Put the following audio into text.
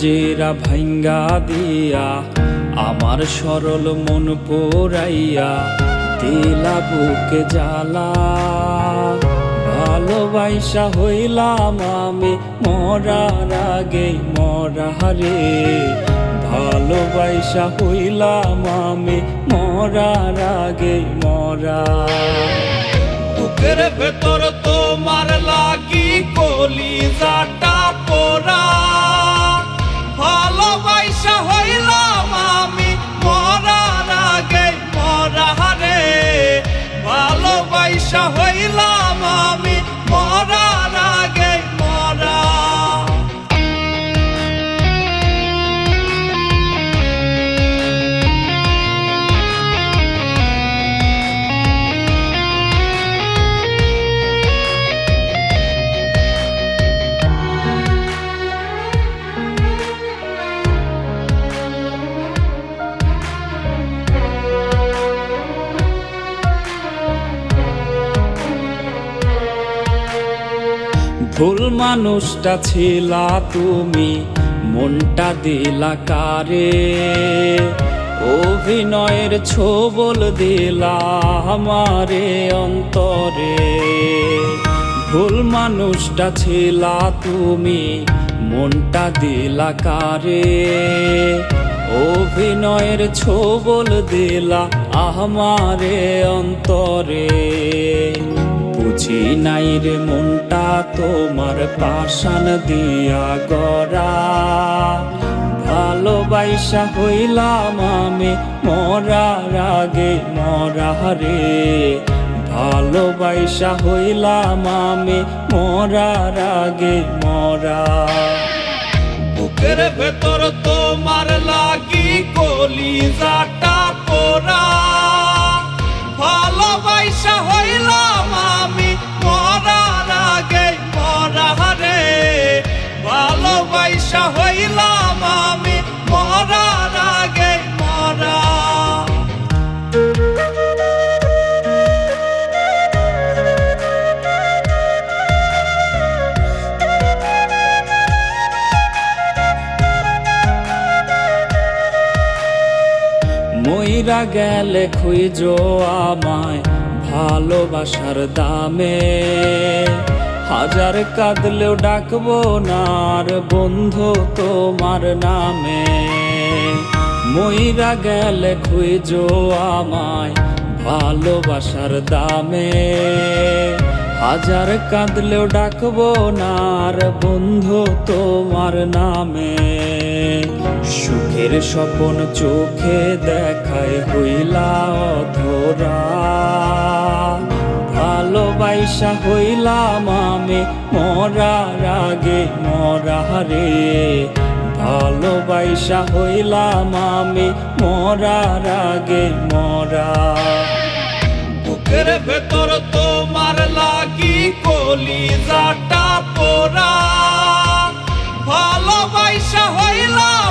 পিঞ্জেরা ভাঙ্গা দিয়া আমার সরল মন পোড়াইয়া দিলা বুকে জ্বালা। ভালোবাসা হইলাম আমি মরার আগে মরা রে, ভালোবাসা হইলাম আমি মরার আগে মরা। বুকের ভেতর তোমার লাগি কলিজাটা পোড়া, ভালোবাসা হইলাম আমি মরার আগে মরা রে, ভালোবাসা হইলাম আমি মরার আগে মরা। ভুল মানুষটা ছিলা তুমি, মনটা দিলা কারে, অভিনয়ের ছোবল দিলা আমারে অন্তরে। ভুল মানুষটা ছিলা তুমি, মনটা দিলা কারে, অভিনয়ের ছোবল দিলা আমারে অন্তরে। বুঝি নাই রে মনটা তোমার পাষাণ দিয়া গড়া, ভালোবাসা হইলাম আমি মরার আগে মরা রে, ভালোবাসা হইলাম আমি মরার আগে মরা। বুকের ভেতর তোমার লাগি কলিজাটা পোড়া, ভালোবাসা হইলাম আমি মরার আগে মরা রে, ভালোবাসা হইলাম আমি মরার আগে মরা। মইরা গেলে খুঁজো আমায় ভালোবাসার দামে, হাজার কাঁদলেও ডাকবো না আর বন্ধু তোমার নামে। মইরা গেলে খুঁজো আমায় ভালোবাসার দামে, হাজার কাঁদলেও ডাকবো না আর বন্ধু তোমার নামে। সুখের স্বপন চোখে দেখায় হইলা অধরা, ভালোবাসা হইলাম আমি মরার আগে মরা রে, ভালোবাসা হইলাম আমি মরার আগে মরা। বুকের ভেতর তোমার লাগি কলিজাটা পোড়া, ভালোবাসা হইলাম